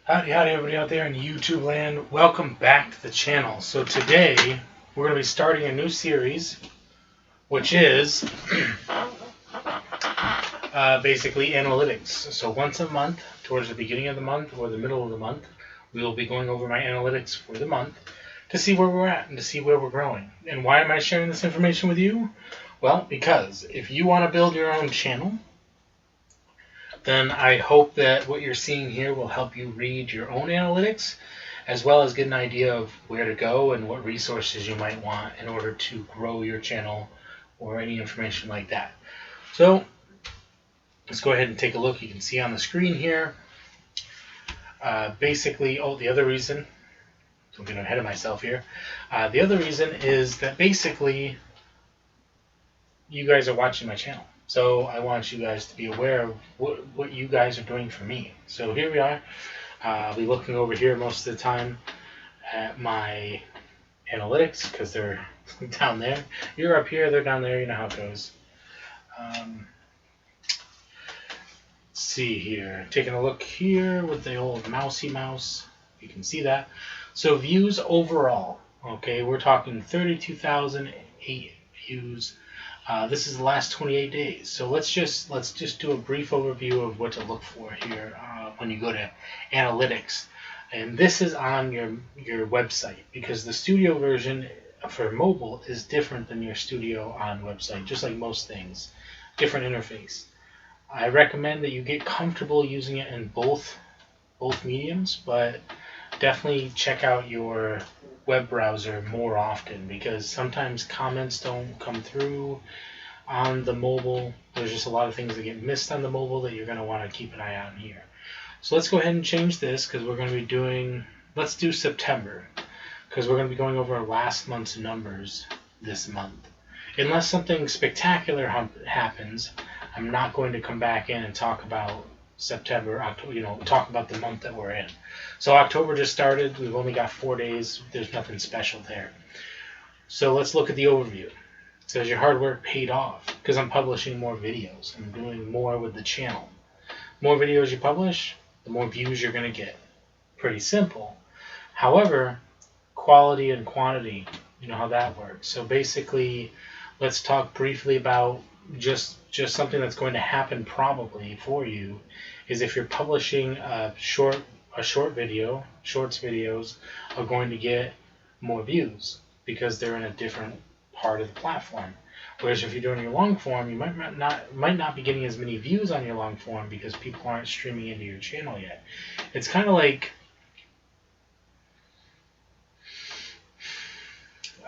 Howdy, everybody out there in YouTube land. Welcome back to the channel. So today, we're going to be starting a new series, which is basically analytics. So once a month, towards the beginning of the month or the middle of the month, we will be going over my analytics for the month to see where we're at and to see where we're growing. And why am I sharing this information with you? Well, because if you want to build your own channel, then I hope that what you're seeing here will help you read your own analytics, as well as get an idea of where to go and what resources you might want in order to grow your channel or any information like that. So let's go ahead and take a look. You can see on the screen here, basically, the other reason, I'm getting ahead of myself here, the other reason is that basically you guys are watching my channel. So I want you guys to be aware of what you guys are doing for me. So here we are. I'll be looking over here most of the time at my analytics because they're down there. You're up here, they're down there. You know how it goes. Let's see here. Taking a look here with the old mousy mouse. You can see that. So views overall. Okay, we're talking 32,008 views. This is the last 28 days. So let's just do a brief overview of what to look for here when you go to analytics. And this is on your website, because the studio version for mobile is different than your studio on website, just like most things. Different interface. I recommend that you get comfortable using it in both mediums, but definitely check out your web browser more often, because sometimes comments don't come through on the mobile. There's just a lot of things that get missed on the mobile that you're going to want to keep an eye on here. So let's go ahead and change this, because we're going to be doing, let's do September, because we're going to be going over last month's numbers this month. Unless something spectacular happens, I'm not going to come back in and talk about September, October, talk about the month that we're in. So October just started. We've only got 4 days. There's nothing special there. So let's look at the overview. It says your hard work paid off because I'm publishing more videos. I'm doing more with the channel. More videos you publish, the more views you're going to get. Pretty simple. However, quality and quantity, you know how that works. So basically, let's talk briefly about just something that's going to happen probably for you is if you're publishing a short video, shorts videos are going to get more views because they're in a different part of the platform. Whereas if you're doing your long form, you might not be getting as many views on your long form because people aren't streaming into your channel yet. It's kind of like,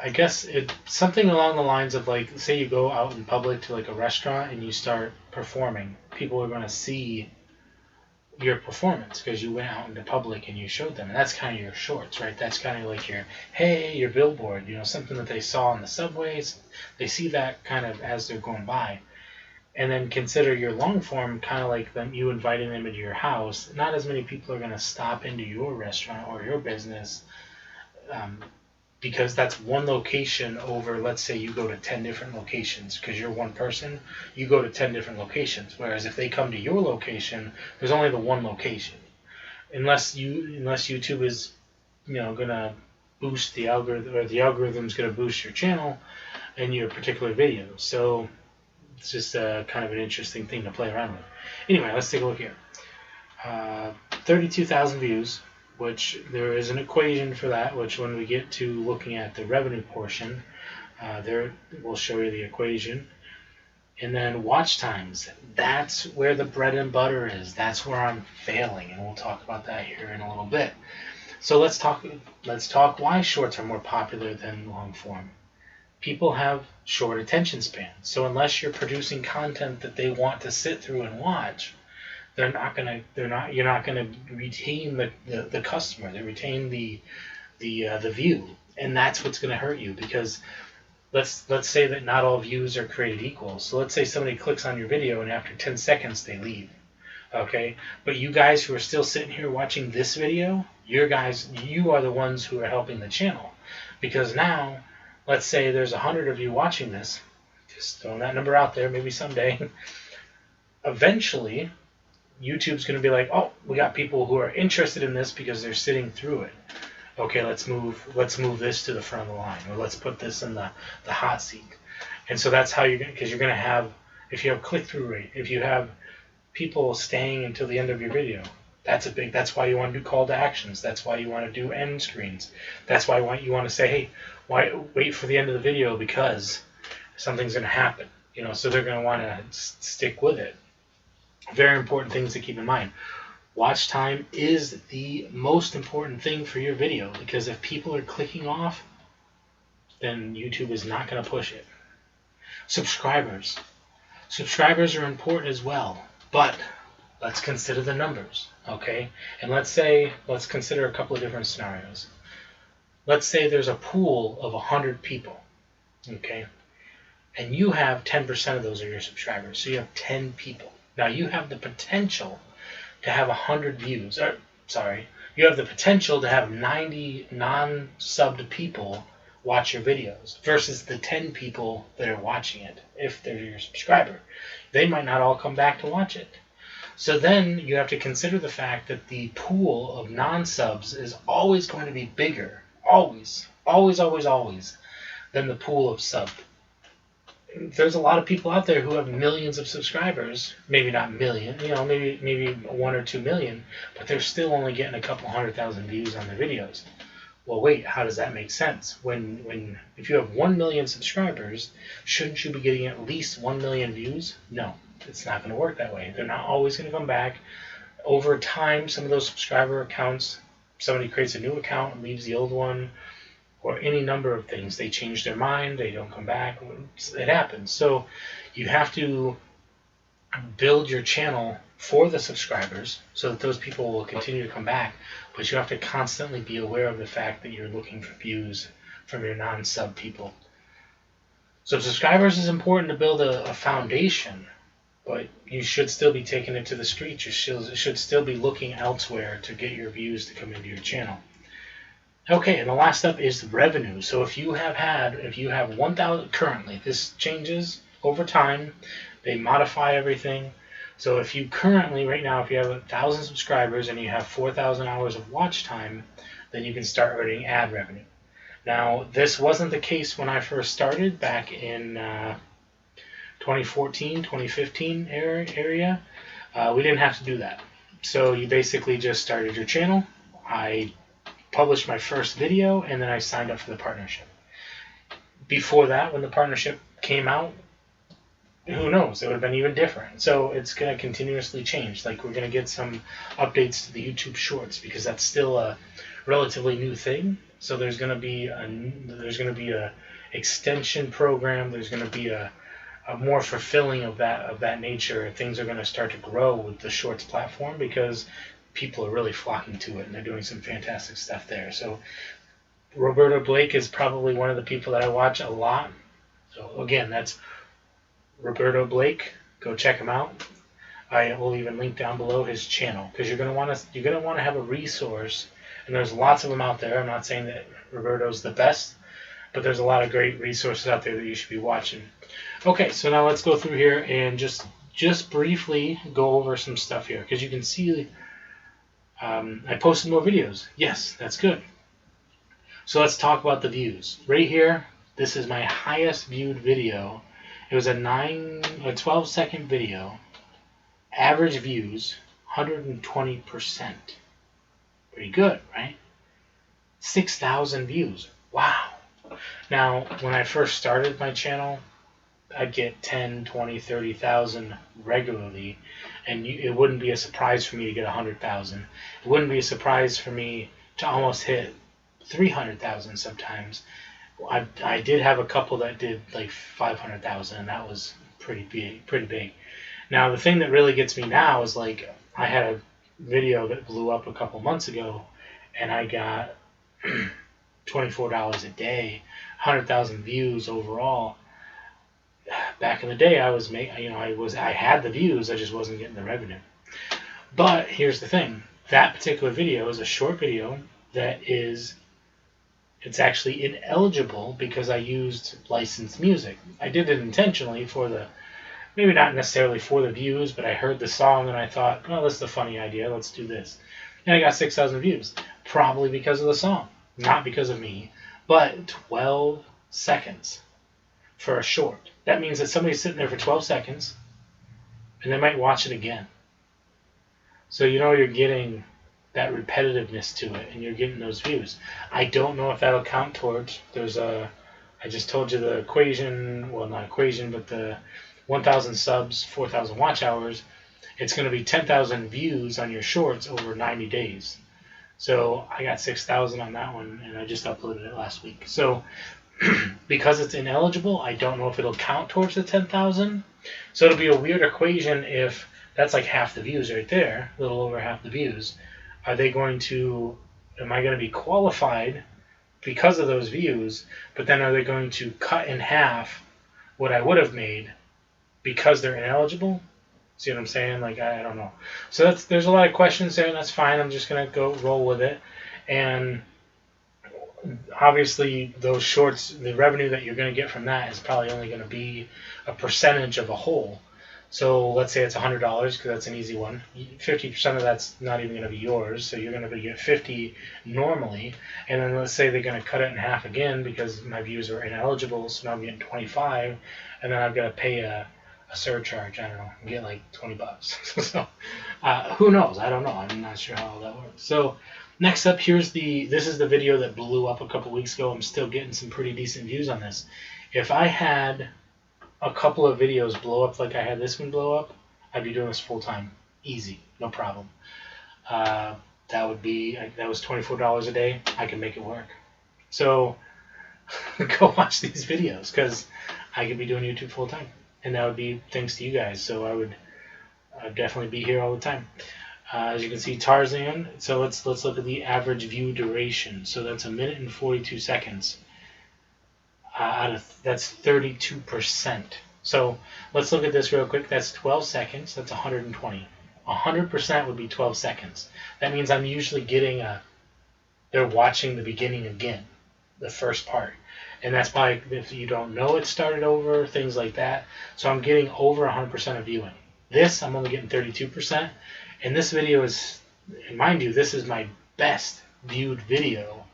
I guess it's something along the lines of, like, say you go out in public to like a restaurant and you start performing. People are going to see your performance because you went out into public and you showed them. And that's kind of your shorts, right? That's kind of like your billboard, something that they saw on the subways. They see that kind of as they're going by. And then consider your long form kind of like you inviting them into your house. Not as many people are going to stop into your restaurant or your business because that's one location over, let's say you go to 10 different locations. Because you're one person, you go to 10 different locations. Whereas if they come to your location, there's only the one location. Unless YouTube is, gonna boost the algorithm, or the algorithm's gonna boost your channel and your particular video. So it's just kind of an interesting thing to play around with. Anyway, let's take a look here. 32,000 views. Which there is an equation for that, which when we get to looking at the revenue portion, there we'll show you the equation. And then watch times, that's where the bread and butter is. That's where I'm failing, and we'll talk about that here in a little bit. So let's talk why shorts are more popular than long form. People have short attention spans. So unless you're producing content that they want to sit through and watch, you're not gonna retain the customer. They retain the view, and that's what's gonna hurt you, because let's say that not all views are created equal. So let's say somebody clicks on your video and after 10 seconds they leave. Okay, but you guys who are still sitting here watching this video, you are the ones who are helping the channel, because now let's say there's 100 of you watching this. Just throwing that number out there, maybe someday. Eventually, YouTube's going to be like, oh, we got people who are interested in this because they're sitting through it. Okay, let's move this to the front of the line, or let's put this in the hot seat. And so that's how you're going, because you're going to have, if you have click-through rate, if you have people staying until the end of your video, that's why you want to do call to actions. That's why you want to do end screens. That's why you want to say, hey, wait for the end of the video because something's going to happen. So they're going to want to stick with it. Very important things to keep in mind. Watch time is the most important thing for your video, because if people are clicking off, then YouTube is not going to push it. Subscribers. Subscribers are important as well, but let's consider the numbers, okay? And let's consider a couple of different scenarios. Let's say there's a pool of 100 people, okay? And you have 10% of those are your subscribers, so you have 10 people. Now you have the potential to have 100 views. You have the potential to have 90 non-subbed people watch your videos versus the 10 people that are watching it. If they're your subscriber, they might not all come back to watch it. So then you have to consider the fact that the pool of non-subs is always going to be bigger, always, than the pool of sub. There's a lot of people out there who have millions of subscribers, maybe not million, maybe 1 or 2 million, but they're still only getting a couple 100,000 views on their videos. Well, wait, how does that make sense? If you have 1 million subscribers, shouldn't you be getting at least 1 million views? No, it's not going to work that way. They're not always going to come back. Over time, some of those subscriber accounts, somebody creates a new account and leaves the old one, or any number of things. They change their mind, they don't come back. It happens. So you have to build your channel for the subscribers so that those people will continue to come back, but you have to constantly be aware of the fact that you're looking for views from your non-sub people. So subscribers is important to build a foundation, but you should still be taking it to the streets. You should still be looking elsewhere to get your views to come into your channel. Okay, and the last step is revenue. So if you have 1,000 currently, this changes over time. They modify everything. So if you currently, right now, if you have 1,000 subscribers and you have 4,000 hours of watch time, then you can start earning ad revenue. Now, this wasn't the case when I first started back in 2014, 2015 area. We didn't have to do that. So you basically just started your channel. I published my first video, and then I signed up for the partnership. Before that, when the partnership came out, who knows? It would have been even different. So it's going to continuously change. Like, we're going to get some updates to the YouTube Shorts because that's still a relatively new thing. So there's going to be a extension program. There's going to be a more fulfilling of that nature. Things are going to start to grow with the Shorts platform because people are really flocking to it, and they're doing some fantastic stuff there. So Roberto Blake is probably one of the people that I watch a lot. So again, that's Roberto Blake. Go check him out. I will even link down below his channel because you're gonna want to have a resource, and there's lots of them out there. I'm not saying that Roberto's the best, but there's a lot of great resources out there that you should be watching. Okay, so now let's go through here and just briefly go over some stuff here because you can see. I posted more videos. Yes, that's good. So let's talk about the views. Right here, this is my highest viewed video. It was a 12-second video. Average views, 120%. Pretty good, right? 6,000 views. Wow. Now, when I first started my channel, I'd get 10, 20, 30,000 regularly, and it wouldn't be a surprise for me to get 100,000. It wouldn't be a surprise for me to almost hit 300,000 sometimes. I did have a couple that did like 500,000, and that was pretty big. Now, the thing that really gets me now is, like, I had a video that blew up a couple months ago, and I got $24 a day, 100,000 views overall. Back in the day, I had the views, I just wasn't getting the revenue. But here's the thing: that particular video is a short video that it's actually ineligible because I used licensed music. I did it intentionally for the maybe not necessarily for the views, but I heard the song and I thought, oh, this is a funny idea, let's do this. And I got 6,000 views, probably because of the song, not because of me, but 12 seconds for a short. That means that somebody's sitting there for 12 seconds and they might watch it again. So you're getting that repetitiveness to it and you're getting those views. I don't know if that'll count towards, I just told you the equation, well, not equation, but the 1,000 subs, 4,000 watch hours. It's going to be 10,000 views on your shorts over 90 days. So I got 6,000 on that one, and I just uploaded it last week. So because it's ineligible, I don't know if it'll count towards the 10,000. So it'll be a weird equation if that's like half the views right there, a little over half the views. Am I going to be qualified because of those views, but then are they going to cut in half what I would have made because they're ineligible? See what I'm saying? Like, I don't know. So there's a lot of questions there, and that's fine. I'm just going to go roll with it. And obviously, those shorts, the revenue that you're going to get from that is probably only going to be a percentage of a whole. So let's say it's $100 because that's an easy one. 50% of that's not even going to be yours, so you're going to get 50 normally. And then let's say they're going to cut it in half again because my views are ineligible, so now I'm getting 25, and then I've got to pay a surcharge. I don't know, I'm getting like $20. So who knows? I don't know. I'm not sure how all that works. So next up, this is the video that blew up a couple weeks ago. I'm still getting some pretty decent views on this. If I had a couple of videos blow up like I had this one blow up, I'd be doing this full time, easy, no problem. That was $24 a day. I can make it work. So go watch these videos because I could be doing YouTube full time, and that would be thanks to you guys. So I'd definitely be here all the time. As you can see, Tarzan. So let's look at the average view duration. So that's 1 minute and 42 seconds. That's 32%. So let's look at this real quick. That's 12 seconds. That's 120. 100% would be 12 seconds. That means I'm usually getting they're watching the beginning again, the first part. And that's probably, if you don't know, it started over, things like that. So I'm getting over 100% of viewing. This, I'm only getting 32%. And this video is, and mind you, this is my best viewed video.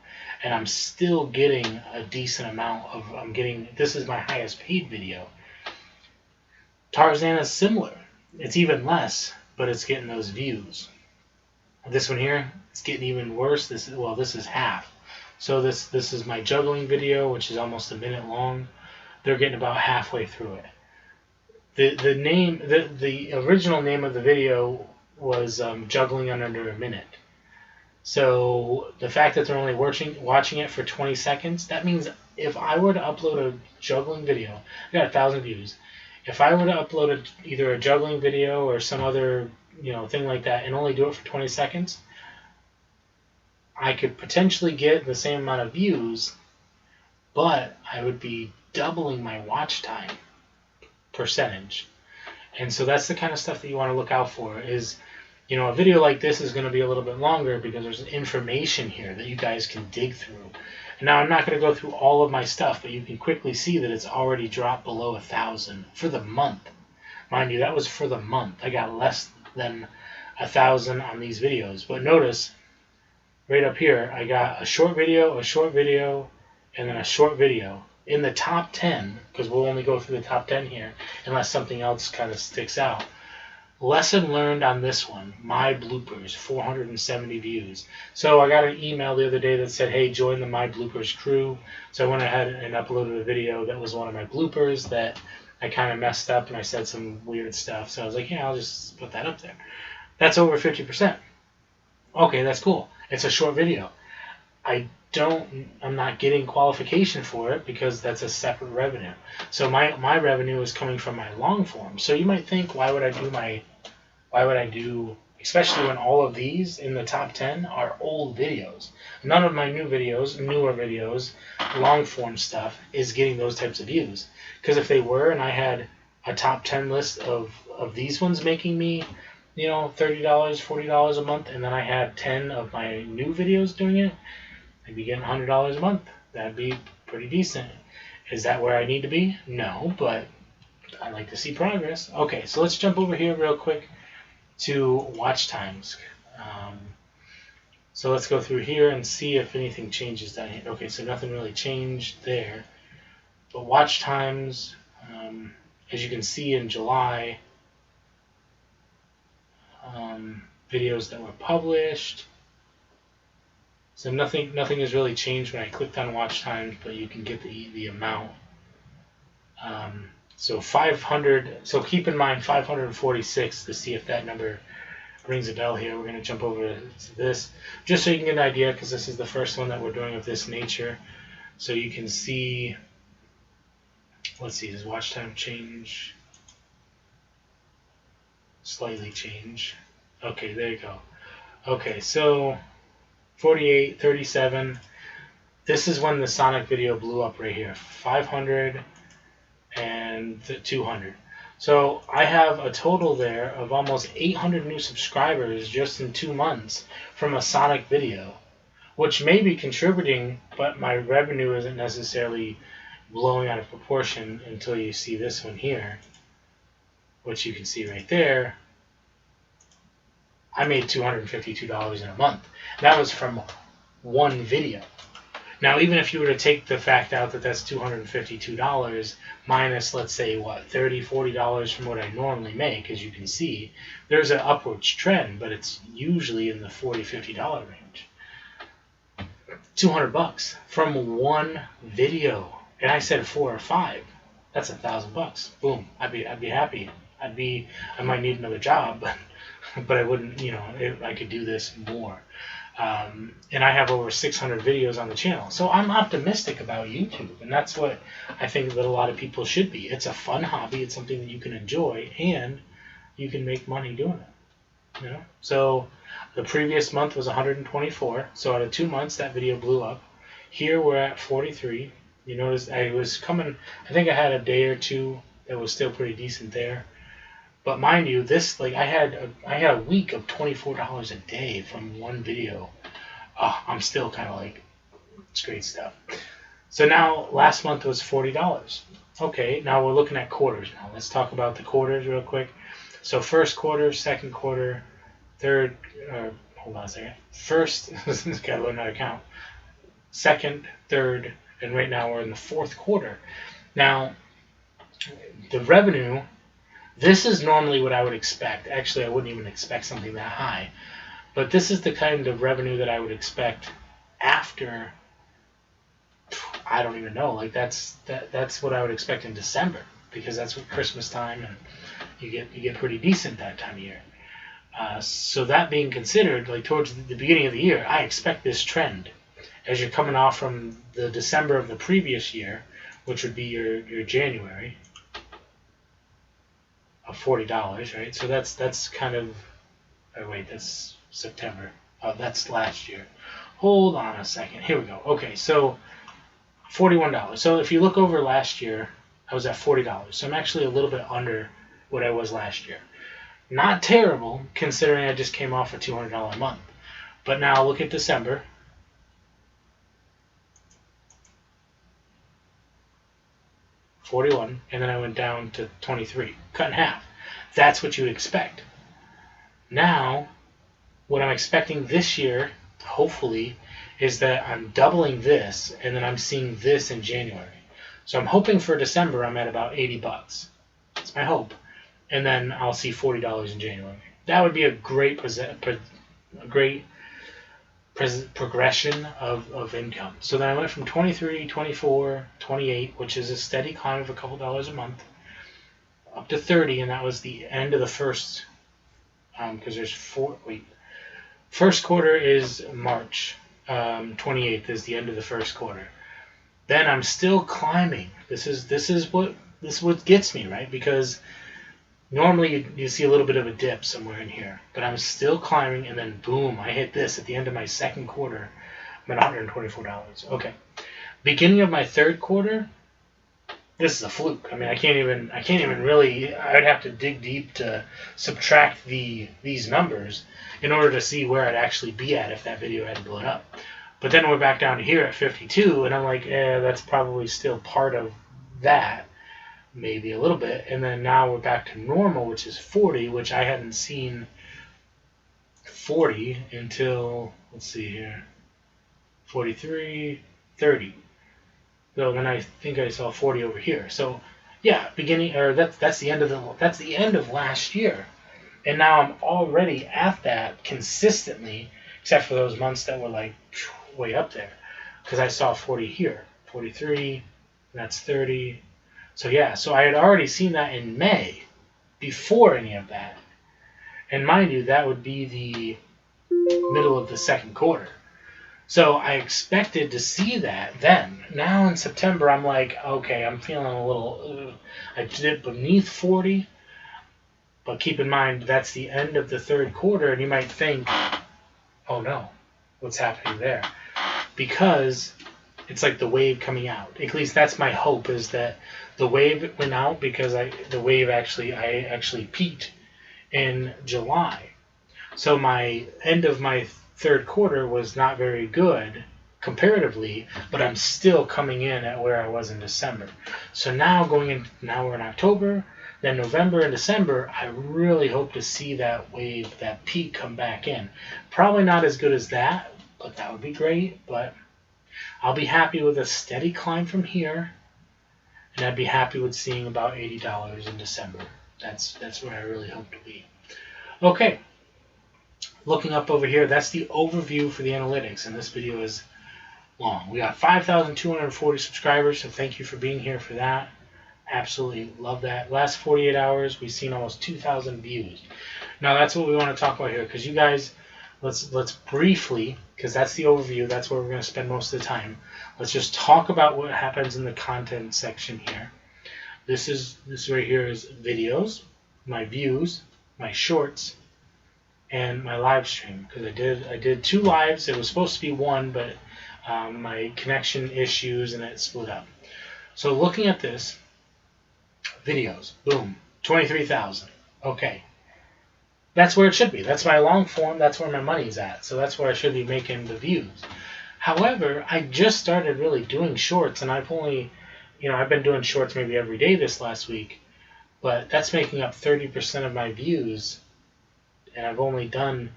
And I'm still getting a decent amount of, this is my highest paid video. Tarzan is similar. It's even less, but it's getting those views. This one here, it's getting even worse. This is half. So this is my juggling video, which is almost 1 minute long. They're getting about halfway through it. The original name of the video was juggling under 1 minute. So the fact that they're only watching it for 20 seconds, that means if I were to upload a juggling video, I got 1,000 views. If I were to upload either a juggling video or some other thing like that and only do it for 20 seconds, I could potentially get the same amount of views, but I would be doubling my watch time percentage. And so that's the kind of stuff that you want to look out for is, a video like this is going to be a little bit longer because there's information here that you guys can dig through. And now I'm not going to go through all of my stuff, but you can quickly see that it's already dropped below 1,000 for the month. Mind you, that was for the month. I got less than 1,000 on these videos. But notice, right up here, I got a short video, and then a short video. In the top 10, because we'll only go through the top 10 here, unless something else kind of sticks out. Lesson learned on this one, my bloopers, 470 views. So I got an email the other day that said, hey, join the My Bloopers crew. So I went ahead and uploaded a video that was one of my bloopers that I kind of messed up and I said some weird stuff. So I was like, yeah, I'll just put that up there. That's over 50%. Okay, that's cool. It's a short video. I'm not getting qualification for it because that's a separate revenue. So my revenue is coming from my long form. So you might think, why would I do, especially when all of these in the top 10 are old videos. None of my newer videos, long form stuff is getting those types of views. Because if they were and I had a top 10 list of these ones making me, $30, $40 a month, and then I had 10 of my new videos doing it, I'd be getting $100 a month. That'd be pretty decent. Is that where I need to be? No, but I like to see progress. Okay, so let's jump over here real quick to watch times. So let's go through here and see if anything changes down here. Okay, so nothing really changed there. But watch times, as you can see in July, videos that were published. So nothing has really changed when I clicked on watch times, but you can get the amount. So 500. So keep in mind 546 to see if that number rings a bell here. We're going to jump over to this just so you can get an idea, because this is the first one that we're doing of this nature. So you can see. Let's see. Does watch time change? Slightly change. Okay, there you go. Okay, so 48, 37. This is when the Sonic video blew up right here. 500 and 200. So I have a total there of almost 800 new subscribers just in 2 months from a Sonic video, which may be contributing, but my revenue isn't necessarily blowing out of proportion until you see this one here, which you can see right there. I made $252 in a month. That was from one video. Now, even if you were to take the fact out that that's $252 minus, let's say, what, $30, $40 from what I normally make, as you can see, there's an upwards trend, but it's usually in the $40, $50 range. $200 from one video, and I said 4 or 5. That's $1,000. Boom. I'd be happy. I might need another job, but I wouldn't. I could do this more. And I have over 600 videos on the channel. So I'm optimistic about YouTube, and that's what I think that a lot of people should be. It's a fun hobby. It's something that you can enjoy, and you can make money doing it. So the previous month was 124. So out of 2 months, that video blew up. Here we're at 43. You notice I was coming. I think I had a day or two that was still pretty decent there. But mind you, this I had a week of $24 a day from one video. I'm still kind of it's great stuff. So now last month was $40. Okay, now we're looking at quarters now. Let's talk about the quarters real quick. So first quarter, second quarter, third. Hold on a second. First, gotta learn how to count. Second, third, and right now we're in the fourth quarter. Now the revenue. This is normally what I would expect. Actually, I wouldn't even expect something that high. But this is the kind of revenue that I would expect after, I don't even know. That's what I would expect in December, because that's what Christmas time, and you get pretty decent that time of year. So that being considered, towards the beginning of the year, I expect this trend as you're coming off from the December of the previous year, which would be your January. Of $40, right? So that's kind of. Oh wait, that's September. Oh, that's last year. Hold on a second. Here we go. Okay, so $41. So if you look over last year, I was at $40. So I'm actually a little bit under what I was last year. Not terrible, considering I just came off a $200 a month. But now look at December. $41, and then I went down to $23, cut in half. That's what you would expect. Now, what I'm expecting this year, hopefully, is that I'm doubling this, and then I'm seeing this in January. So I'm hoping for December I'm at about $80. That's my hope. And then I'll see $40 in January. That would be a great progression of income. So then I went from 23, 24, 28, which is a steady climb of a couple dollars a month, up to 30, and that was the end of the first, because there's first quarter is March, 28th is the end of the first quarter. Then I'm still climbing. This is what gets me, right? Because normally you see a little bit of a dip somewhere in here, but I'm still climbing, and then boom, I hit this at the end of my second quarter. I'm at $124. Okay, beginning of my third quarter, this is a fluke. I mean, I can't even really. I'd have to dig deep to subtract these numbers in order to see where I'd actually be at if that video hadn't blown up. But then we're back down to here at 52, and I'm like, that's probably still part of that. maybe a little bit, and then now we're back to normal, which is 40, which I hadn't seen 40 until, let's see here, 43, 30. So then I think I saw 40 over here. So yeah, that's the end of last year, and now I'm already at that consistently, except for those months that were like way up there, because I saw 40 here, 43, that's 30. So yeah, so I had already seen that in May, before any of that, and mind you, that would be the middle of the second quarter. So I expected to see that then. Now in September, I'm like, okay, I'm feeling a little. I did beneath 40, but keep in mind that's the end of the third quarter, and you might think, oh no, what's happening there? Because it's like the wave coming out. At least that's my hope, is that the wave went out because I actually peaked in July. So my end of my third quarter was not very good comparatively, but I'm still coming in at where I was in December. So now now we're in October, then November and December, I really hope to see that wave, that peak come back in. Probably not as good as that, but that would be great. But I'll be happy with a steady climb from here, and I'd be happy with seeing about $80 in December. That's where I really hope to be. Okay. Looking up over here, that's the overview for the analytics, and this video is long. We got 5,240 subscribers, so thank you for being here for that. Absolutely love that. Last 48 hours, we've seen almost 2,000 views. Now that's what we want to talk about here, because you guys, let's briefly, because that's the overview, that's where we're going to spend most of the time. Let's just talk about what happens in the content section here. This right here is videos, my views, my shorts, and my live stream, because I did 2 lives. It was supposed to be 1, but my connection issues and it split up. So looking at this, videos, boom, 23,000. Okay, that's where it should be. That's my long form. That's where my money's at. So that's where I should be making the views. However, I just started really doing shorts, and I've been doing shorts maybe every day this last week, but that's making up 30% of my views. And I've only done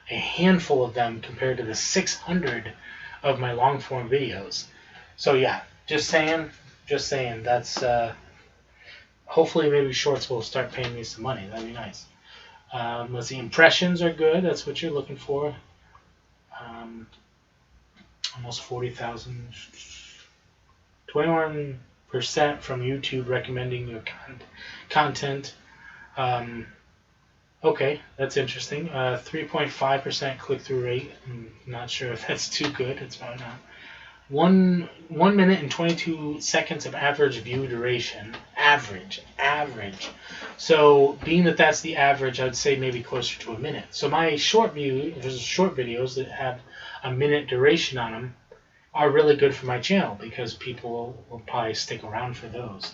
a handful of them compared to the 600 of my long form videos. So yeah, just saying, that's hopefully maybe shorts will start paying me some money. That'd be nice. Let's see, impressions are good. That's what you're looking for. Almost 40,000. 21% from YouTube recommending your content. Okay, that's interesting. 3.5% click-through rate. I'm not sure if that's too good. It's probably not. 1 minute and 22 seconds of average view duration. Average. So being that that's the average, I'd say maybe closer to a minute. So my short videos that have a minute duration on them are really good for my channel, because people will probably stick around for those.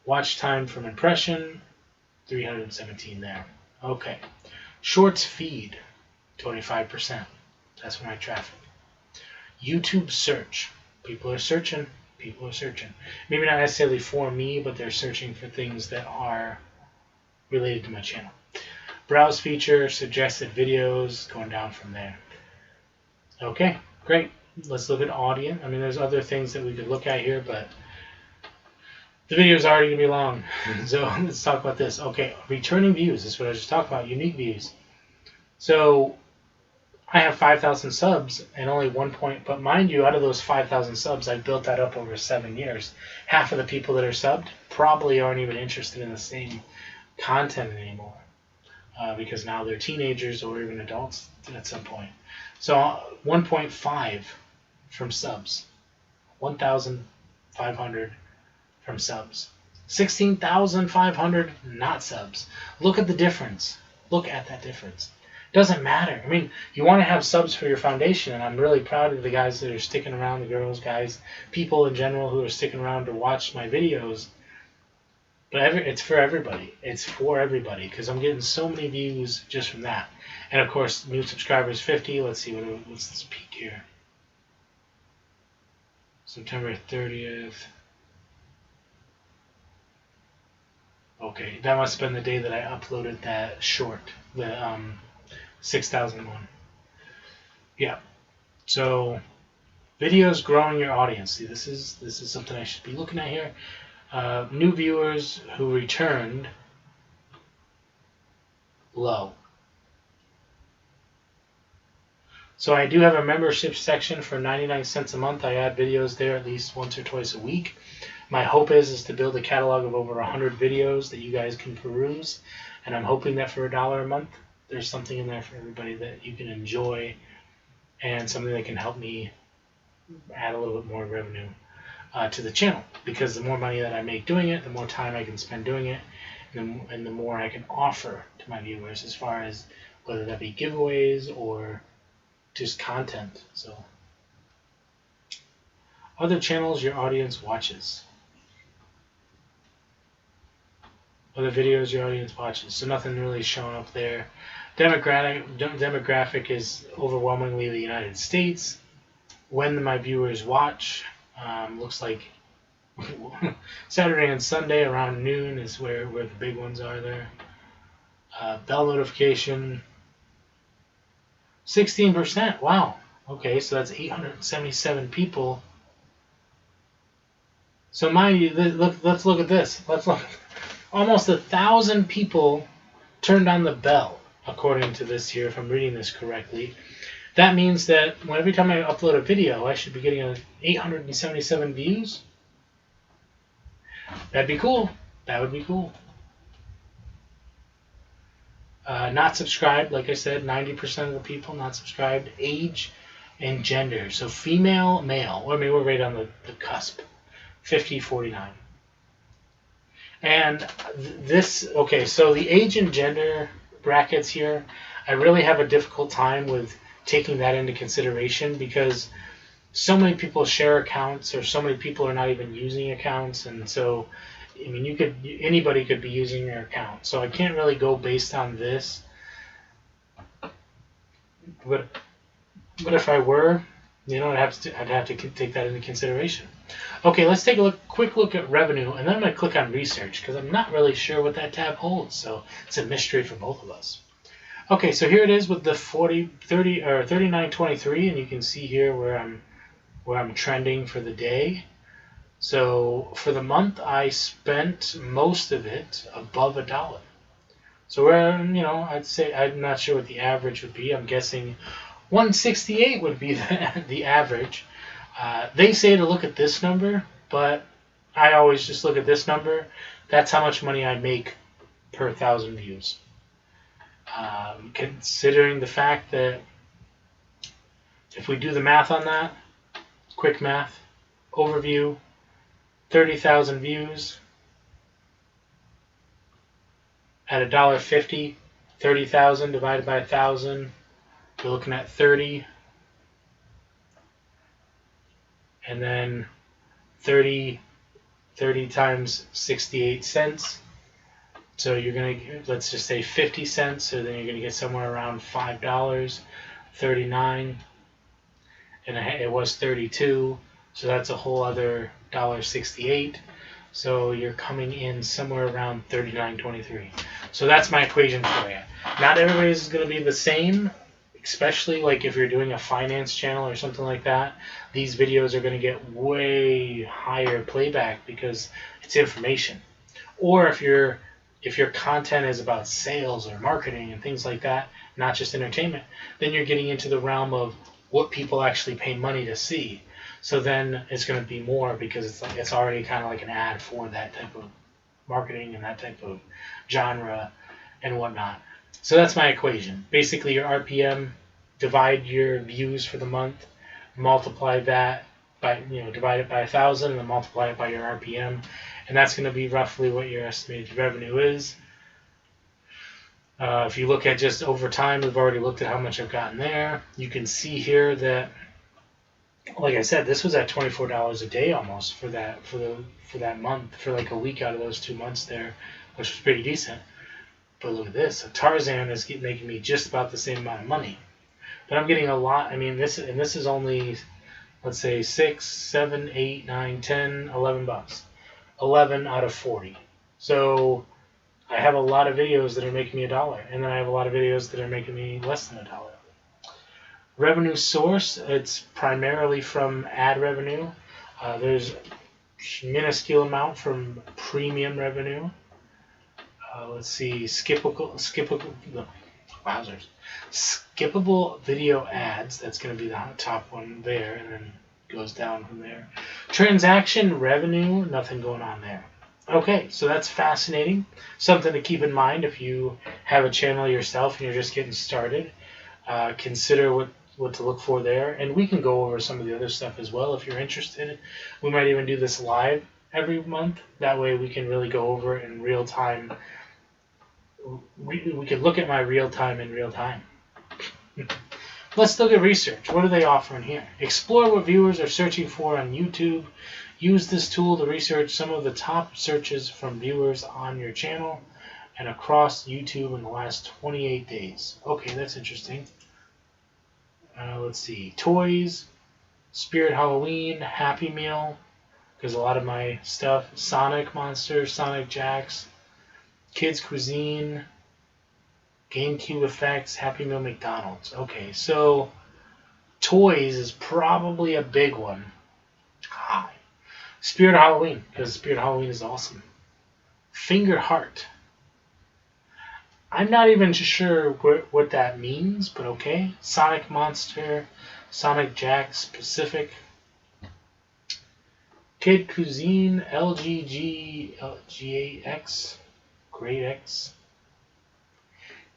Watch time from impression, 317 there. Okay. Shorts feed, 25%. That's my traffic. YouTube search. People are searching. Maybe not necessarily for me, but they're searching for things that are related to my channel. Browse feature, suggested videos, going down from there. Okay, great. Let's look at audience. I mean, there's other things that we could look at here, but the video is already going to be long, so let's talk about this. Okay, returning views. This is what I was just talking about, unique views. So I have 5,000 subs and only 1 point, but mind you, out of those 5,000 subs, I built that up over 7 years. Half of the people that are subbed probably aren't even interested in the same content anymore, because now they're teenagers or even adults at some point. So 1.5 from subs, 1,500 from subs, 16,500 not subs. Look at the difference. Look at that difference. Doesn't matter. I mean, you want to have subs for your foundation, and I'm really proud of the guys that are sticking around, the girls, guys, people in general who are sticking around to watch my videos. But it's for everybody. It's for everybody, because I'm getting so many views just from that. And of course, new subscribers 50. Let's see, what's this peak here? September 30th. Okay, that must have been the day that I uploaded that short, the 6001. Yeah. So videos growing your audience. See, this is something I should be looking at here. New viewers who returned, low. So I do have a membership section for 99 cents a month. I add videos there at least once or twice a week. My hope is to build a catalog of over 100 videos that you guys can peruse, and I'm hoping that for $1 a month, there's something in there for everybody that you can enjoy, and something that can help me add a little bit more revenue to the channel. Because the more money that I make doing it, the more time I can spend doing it, and the more I can offer to my viewers as far as whether that be giveaways or just content. So other channels your audience watches. Other videos your audience watches. So nothing really showing up there. Demographic is overwhelmingly the United States. When my viewers watch, looks like Saturday and Sunday around noon is where the big ones are there. Bell notification, 16%. Wow. Okay, so that's 877 people. So mind you, let's look at this. Let's look. Almost 1,000 people turned on the bell, according to this here, if I'm reading this correctly. That means that every time I upload a video, I should be getting 877 views. That'd be cool. That would be cool. Not subscribed, like I said, 90% of the people not subscribed. Age and gender. So female, male. I mean, we're right on the cusp. 50-49. And this, okay, so the age and gender brackets here, I really have a difficult time with taking that into consideration because so many people share accounts, or so many people are not even using accounts, and so I mean anybody could be using your account. So I can't really go based on this. But if I were, I'd have to take that into consideration. Okay, let's take a quick look at revenue, and then I'm going to click on research because I'm not really sure what that tab holds. So it's a mystery for both of us. Okay, so here it is with the 39.23, and you can see here where I'm trending for the day. So for the month, I spent most of it above $1. So I'd say I'm not sure what the average would be. I'm guessing 168 would be the average. They say to look at this number, but I always just look at this number. That's how much money I make per 1,000 views. Considering the fact that if we do the math on that, quick math, overview, 30,000 views at $1.50, 30,000 divided by 1,000, we're looking at 30. And then 30 times 68 cents. So you're going to, let's just say 50 cents. So then you're going to get somewhere around $5, 39. And it was 32. So that's a whole other $1.68. So you're coming in somewhere around 39.23. So that's my equation for you. Not everybody's going to be the same. Especially like if you're doing a finance channel or something like that, these videos are going to get way higher playback because it's information. Or if your content is about sales or marketing and things like that, not just entertainment, then you're getting into the realm of what people actually pay money to see. So then it's going to be more because it's already kind of like an ad for that type of marketing and that type of genre and whatnot. So that's my equation. Basically, your RPM, divide your views for the month, multiply that by, divide it by 1,000, and then multiply it by your RPM, and that's going to be roughly what your estimated revenue is. If you look at just over time, we've already looked at how much I've gotten there. You can see here that, like I said, this was at $24 a day almost for that month, for like a week out of those 2 months there, which was pretty decent. But look at this. So Tarzan is making me just about the same amount of money. But I'm getting a lot. I mean, this is only, let's say, 6, 7, 8, 9, 10, $11. 11 out of 40. So I have a lot of videos that are making me $1, and then I have a lot of videos that are making me less than $1. Revenue source, it's primarily from ad revenue. There's a minuscule amount from premium revenue. Let's see, skippable video ads. That's going to be the top one there, and then goes down from there. Transaction revenue, nothing going on there. Okay, so that's fascinating. Something to keep in mind if you have a channel yourself and you're just getting started. Consider what to look for there, and we can go over some of the other stuff as well if you're interested. We might even do this live every month. That way we can really go over it in real time. We can look at my real time in real time. Let's look at research. What are they offering here? Explore what viewers are searching for on YouTube. Use this tool to research some of the top searches from viewers on your channel and across YouTube in the last 28 days. Okay, that's interesting. Let's see. Toys, Spirit Halloween, Happy Meal, because a lot of my stuff, Sonic Monsters, Sonic Jacks, Kids Cuisine, GameCube Effects, Happy Meal McDonald's. Okay, so toys is probably a big one. Hi. Spirit Halloween, because Spirit Halloween is awesome. Finger Heart. I'm not even sure what that means, but okay. Sonic Monster, Sonic Jack Specific, Kid Cuisine, LGGAX, Great X,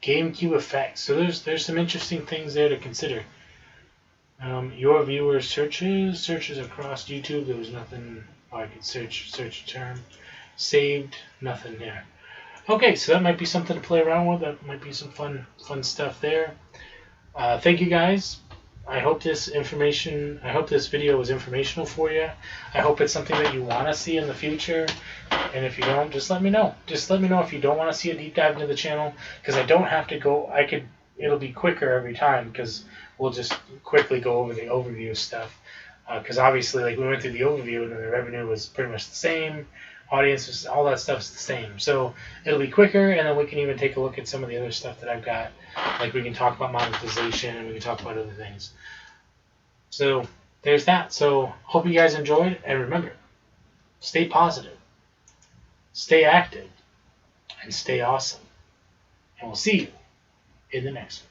GameCube Effects. So there's some interesting things there to consider. Your viewers searches across YouTube. There was nothing. Oh, I could search a term. Saved, nothing there. Okay, so that might be something to play around with. That might be some fun stuff there. Thank you guys. I hope this video was informational for you. I hope it's something that you want to see in the future. And if you don't, just let me know. Just let me know if you don't want to see a deep dive into the channel, because I don't have to go. It'll be quicker every time because we'll just quickly go over the overview stuff. Because obviously, like, we went through the overview and the revenue was pretty much the same. Audiences, all that stuff's the same. So it'll be quicker, and then we can even take a look at some of the other stuff that I've got. Like, we can talk about monetization, and we can talk about other things. So there's that. So hope you guys enjoyed, and remember, stay positive, stay active, and stay awesome. And we'll see you in the next one.